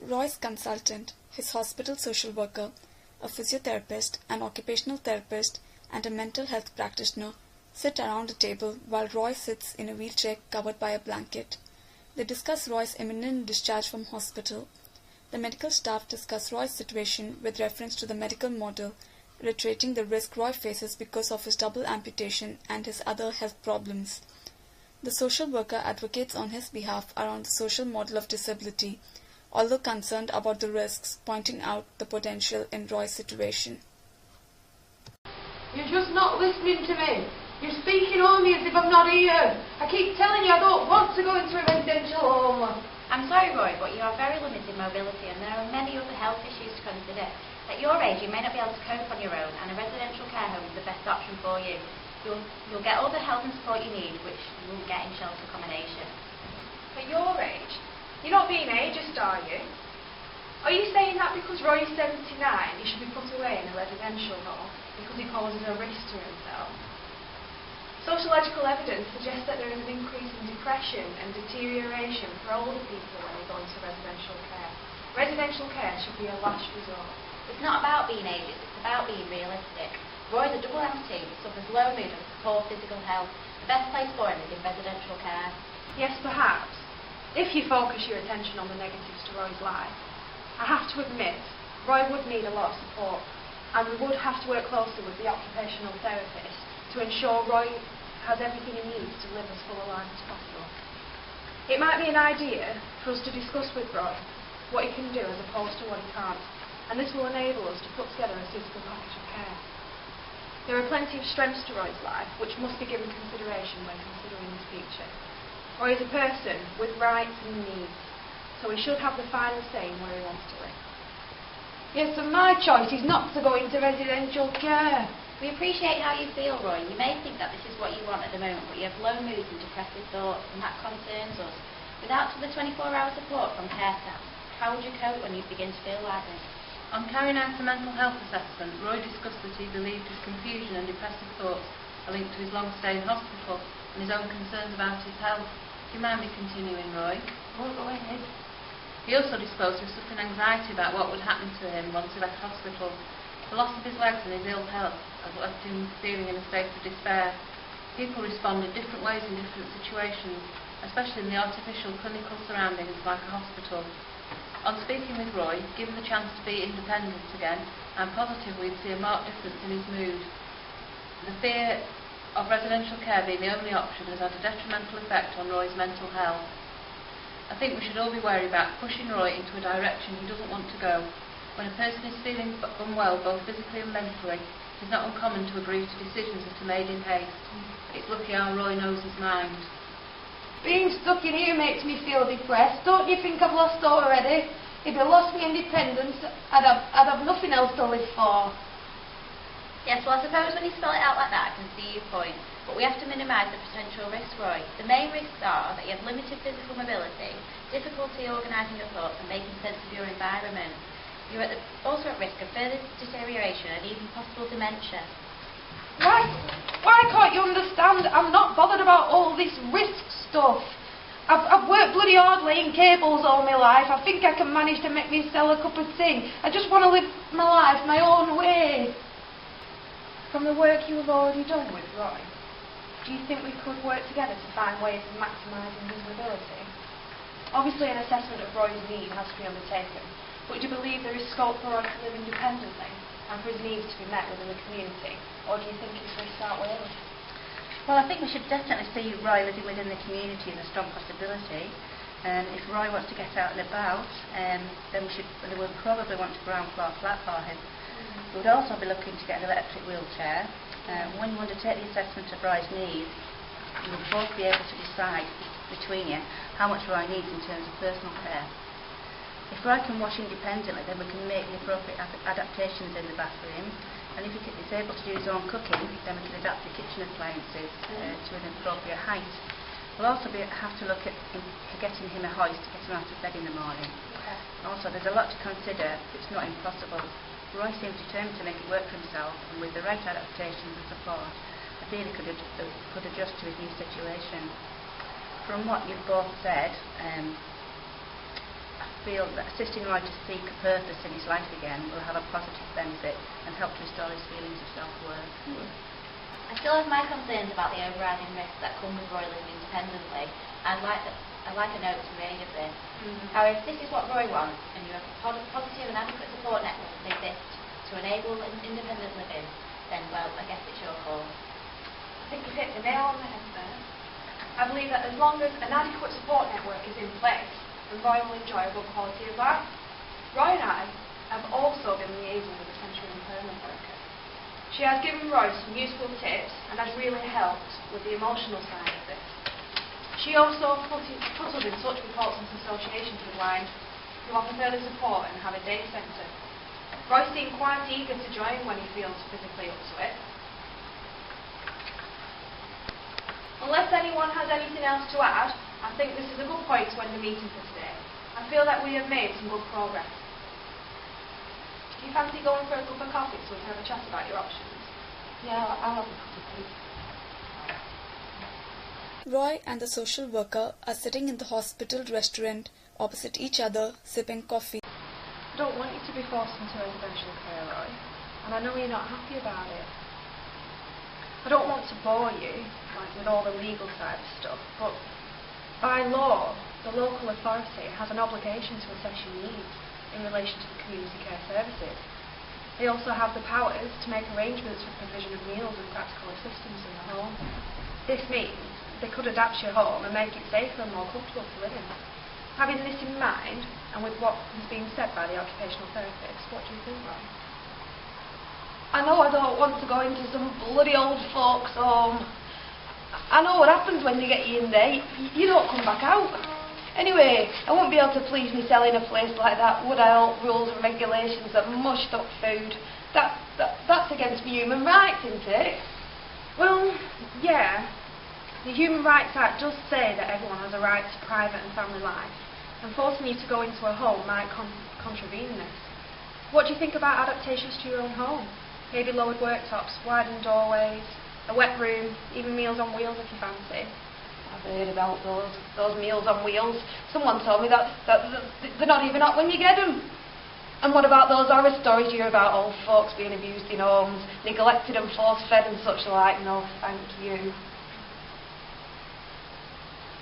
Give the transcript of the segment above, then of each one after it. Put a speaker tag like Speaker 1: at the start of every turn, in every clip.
Speaker 1: Roy's consultant, his hospital social worker, a physiotherapist, an occupational therapist, and a mental health practitioner sit around a table while Roy sits in a wheelchair covered by a blanket. They discuss Roy's imminent discharge from hospital. The medical staff discuss Roy's situation with reference to the medical model, reiterating the risk Roy faces because of his double amputation and his other health problems. The social worker advocates on his behalf around the social model of disability, although concerned about the risks, pointing out the potential in Roy's situation.
Speaker 2: You're just not listening to me. You're speaking only as if I'm not here. I keep telling you I don't want to go into a residential home.
Speaker 3: I'm sorry, Roy, but you have very limited mobility and there are many other health issues to consider. At your age, you may not be able to cope on your own, and a residential care home is the best option for you. You'll get all the help and support you need, which you won't get in shelter accommodation.
Speaker 2: At your age? You're not being ageist, are you? Are you saying that because Roy is 79, he should be put away in a residential home because he poses a risk to himself? Sociological evidence suggests that there is an increase in depression and deterioration for older people when they go into residential care. Residential care should be a last resort.
Speaker 3: It's not about being ageist, it's about being realistic. Roy's a double amputee, suffers low mood and poor physical health. The best place for him is in residential care.
Speaker 2: Yes, perhaps. If you focus your attention on the negatives to Roy's life, I have to admit, Roy would need a lot of support, and we would have to work closely with the occupational therapist to ensure Roy has everything he needs to live as full a life as possible. It might be an idea for us to discuss with Roy what he can do as opposed to what he can't, and this will enable us to put together a suitable package of care. There are plenty of strengths to Roy's life which must be given consideration when considering his future. Roy is a person with rights and needs, so he should have the final say in where he wants to live. Yes, and my choice is not to go into residential care.
Speaker 3: We appreciate how you feel, Roy. You may think that this is what you want at the moment, but you have low moods and depressive thoughts, and that concerns us. Without the 24-hour support from care staff, how would you cope when you begin to feel like this?
Speaker 4: On carrying out a mental health assessment, Roy discussed that he believed his confusion and depressive thoughts are linked to his long stay in hospital and his own concerns about his health. Do you mind me continuing, Roy?
Speaker 2: Oh, go ahead.
Speaker 4: He also disclosed he was suffering anxiety about what would happen to him once he left hospital. The loss of his legs and his ill health has left him feeling in a state of despair. People respond in different ways in different situations, especially in the artificial clinical surroundings like a hospital. On speaking with Roy, given the chance to be independent again, I'm positive we'd see a marked difference in his mood. The fear of residential care being the only option has had a detrimental effect on Roy's mental health. I think we should all be wary about pushing Roy into a direction he doesn't want to go. When a person is feeling unwell, both physically and mentally, it is not uncommon to agree to decisions that are made in haste. It's lucky how Roy knows his mind.
Speaker 2: Being stuck in here makes me feel depressed. Don't you think I've lost already? If I lost my independence, I'd have nothing else to live for.
Speaker 3: Yes, well, I suppose when you spell it out like that, I can see your point. But we have to minimise the potential risks, Roy. The main risks are that you have limited physical mobility, difficulty organising your thoughts and making sense of your environment. You're also at risk of further deterioration and even possible dementia.
Speaker 2: Why can't you understand? I'm not bothered about all this risk stuff. I've worked bloody hard laying cables all my life. I think I can manage to make myself a cup of tea. I just want to live my life my own way. From the work you have already done with Roy, do you think we could work together to find ways of maximising his mobility? Obviously an assessment of Roy's need has to be undertaken, but do you believe there is scope for Roy to live independently and for his needs to be met within the community, or do you think his risks outweigh?
Speaker 5: Well, I think we should definitely see Roy living within the community as a strong possibility. If Roy wants to get out and about, then we'll probably want a ground floor flat for him. We would also be looking to get an electric wheelchair. When you undertake the assessment of Roy's needs, you will both be able to decide between you how much Roy needs in terms of personal care. If Roy can wash independently, then we can make the appropriate adaptations in the bathroom, and if he is able to do his own cooking, then we can adapt the kitchen appliances to an appropriate height. We'll also have to look at getting him a hoist to get him out of bed in the morning.
Speaker 2: Okay.
Speaker 5: Also, there's a lot to consider. It's not impossible. Roy seems determined to make it work for himself, and with the right adaptations and support, I feel he could adjust to his new situation. From what you've both said, feel that assisting Roy to seek a purpose in his life again will have a positive benefit and help to restore his feelings of self-worth.
Speaker 3: I still have my concerns about the overriding risks that come with Roy living independently. I'd like a note to be made of this. However, if this is what Roy wants, and you have a positive and adequate support network that exists to enable independent living, then, well, I guess it's your call.
Speaker 2: I think you've hit the nail on the head there. I believe that as long as an adequate support network is in place, then Roy will enjoy a good quality of life. Roy and I have also been liaising with a sensory impairment worker. She has given Roy some useful tips and has really helped with the emotional side of this. She also puts us in touch with Portsmouth associations with blind who offer further support and have a day centre. Roy seemed quite eager to join when he feels physically up to it. Unless anyone has anything else to add, I think this is a good point to end the meeting for today. I feel that we have made some good progress. Do you fancy going for a cup of coffee so we can have a chat about your options?
Speaker 4: Yeah, I'll have a cup of tea.
Speaker 1: Roy and the social worker are sitting in the hospital restaurant opposite each other, sipping coffee.
Speaker 2: I don't want you to be forced into residential care, Roy, and I know you're not happy about it. I don't want to bore you with all the legal side of stuff, but by law, the local authority has an obligation to assess your needs in relation to the community care services. They also have the powers to make arrangements for provision of meals and practical assistance in the home. This means they could adapt your home and make it safer and more comfortable to live in. Having this in mind, and with what has been said by the occupational therapist, what do you think, Roy? I know I don't want to go into some bloody old folks' home. I know what happens when they get you in there. You don't come back out. Anyway, I won't be able to please myself in a place like that, would I? All rules and regulations that mushed up food. That's against my human rights, isn't it? Well, yeah. The Human Rights Act does say that everyone has a right to private and family life, and forcing you to go into a home might contravene this. What do you think about adaptations to your own home? Maybe lowered worktops, widened doorways, a wet room, even meals on wheels if you fancy. I've heard about those meals on wheels. Someone told me that they're not even hot when you get them. And what about those horror stories you hear about old folks being abused in homes, neglected and force-fed and such like? No, thank you.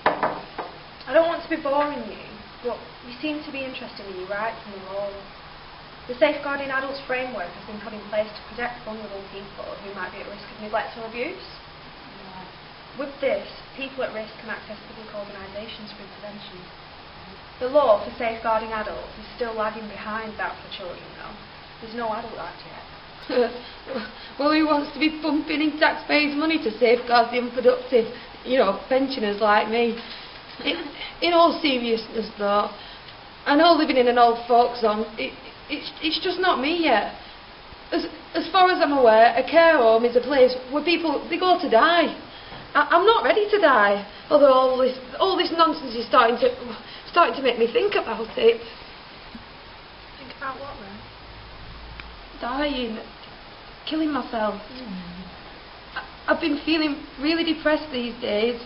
Speaker 2: I don't want to be boring you, but you seem to be interested in your rights and the law. The Safeguarding Adults framework has been put in place to protect vulnerable people who might be at risk of neglect or abuse. With this, people at risk can access public organisations for intervention. The law for safeguarding adults is still lagging behind that for children though. There's no adult act yet.
Speaker 6: Well, who wants to be pumping in taxpayers' money to safeguard the unproductive, pensioners like me? In all seriousness though, I know living in an old folks' home, it's just not me yet. As far as I'm aware, a care home is a place where people, they go to die. I'm not ready to die, although all this nonsense is starting to make me think about it.
Speaker 2: Think about what then?
Speaker 6: Dying, killing myself. I've been feeling really depressed these days.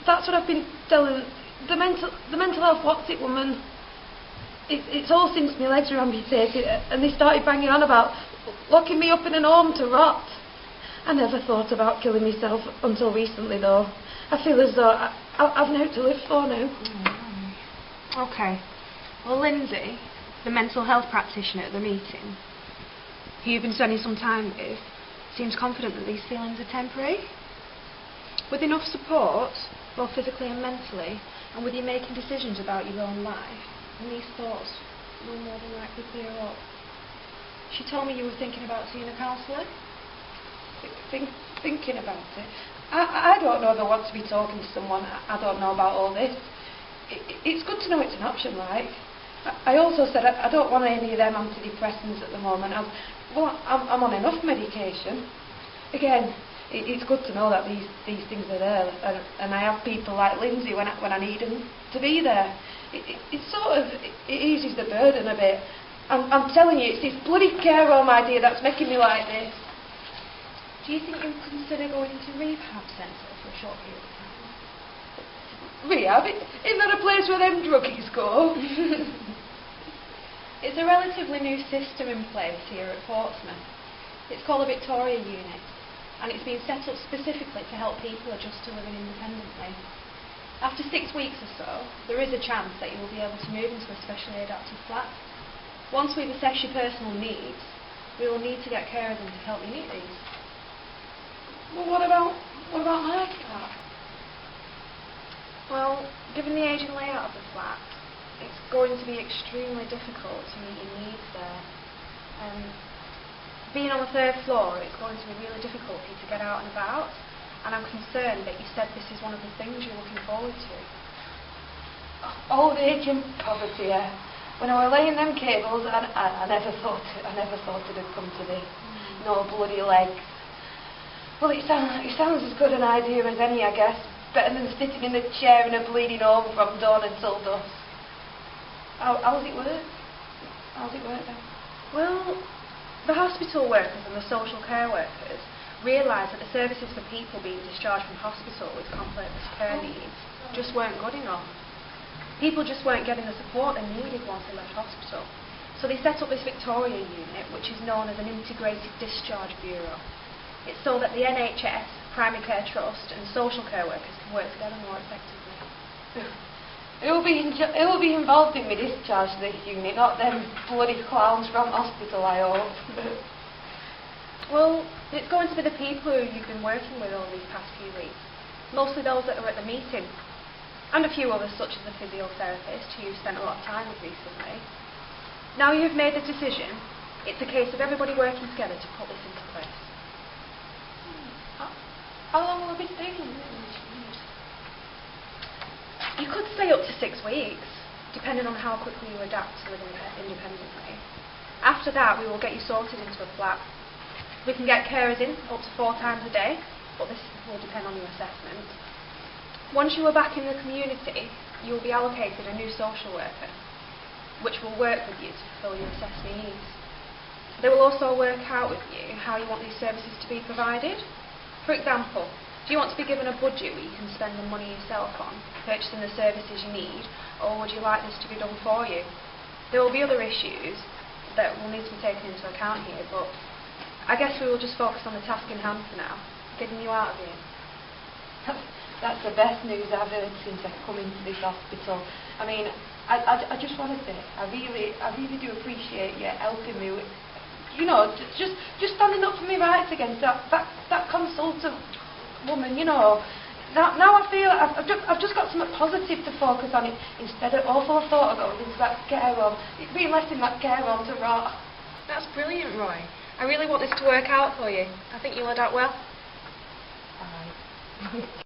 Speaker 6: That's what I've been telling the mental health what's it woman. It's all since my legs were amputated and they started banging on about locking me up in an home to rot. I never thought about killing myself until recently though. I feel as though I've no to live for now.
Speaker 2: Okay. Well, Lindsay, the mental health practitioner at the meeting, who you've been spending some time with, seems confident that these feelings are temporary. With enough support, both physically and mentally, and with you making decisions about your own life, and these thoughts will more than likely clear up. She told me you were thinking about seeing a counsellor.
Speaker 6: Thinking about it. I don't know if I want to be talking to someone I don't know about all this. It's good to know it's an option, like. I also said I don't want any of them antidepressants at the moment. I'm on enough medication. Again, it's good to know that these things are there, and I have people like Lindsay when I need them to be there. It eases the burden a bit. I'm telling you, it's this bloody care home idea that's making me like this.
Speaker 2: Do you think you'll consider going into rehab centre for a short period of time?
Speaker 6: Rehab? Isn't that a place where them druggies go?
Speaker 2: It's a relatively new system in place here at Portsmouth. It's called a Victoria unit, and it's been set up specifically to help people adjust to living independently. After 6 weeks or so, there is a chance that you will be able to move into a specially adapted flat. Once we've assessed your personal needs, we will need to get carers in to help you meet these.
Speaker 6: Well, what about my flat?
Speaker 2: Well, given the age and layout of the flat, it's going to be extremely difficult to meet your needs there. Being on the 3rd floor, it's going to be really difficult for you to get out and about, and I'm concerned that you said this is one of the things you're looking forward to.
Speaker 6: Old age and poverty, yeah. When I was laying them cables, I never thought it'd come to this. No bloody legs. Well, it sounds as good an idea as any, I guess. Better than sitting in a chair and a bleeding over from dawn until dusk. How's it work? How's it work then?
Speaker 2: Well, the hospital workers and the social care workers realised that the services for people being discharged from hospital with complex care needs just weren't good enough. People just weren't getting the support they needed once they left hospital. So they set up this Victoria unit, which is known as an integrated discharge bureau. It's so that the NHS, Primary Care Trust and social care workers can work together more effectively.
Speaker 6: Who'll be involved in my discharge to this unit, not them bloody clowns from hospital, I hope.
Speaker 2: Well, it's going to be the people who you've been working with over these past few weeks, mostly those that are at the meeting, and a few others such as the physiotherapist who you've spent a lot of time with recently. Now you've made the decision, it's a case of everybody working together to put this into place.
Speaker 6: How long will I be staying?
Speaker 2: You could stay up to 6 weeks, depending on how quickly you adapt to living independently. After that, we will get you sorted into a flat. We can get carers in up to 4 times a day, but this will depend on your assessment. Once you are back in the community, you will be allocated a new social worker, which will work with you to fulfil your assessed needs. They will also work out with you how you want these services to be provided. For example, do you want to be given a budget where you can spend the money yourself on, purchasing the services you need, or would you like this to be done for you? There will be other issues that will need to be taken into account here, but I guess we will just focus on the task in hand for now, getting you out of here.
Speaker 6: That's the best news I've heard since I've come into this hospital. I mean, I just want to say, I really do appreciate you helping me with, just standing up for me rights against that consultant woman, Now I feel I've just got something positive to focus on instead of awful thought of going into that care home. It's been left in that care home to rot.
Speaker 2: That's brilliant, Roy. I really want this to work out for you. I think you'll adapt well.
Speaker 6: Aye.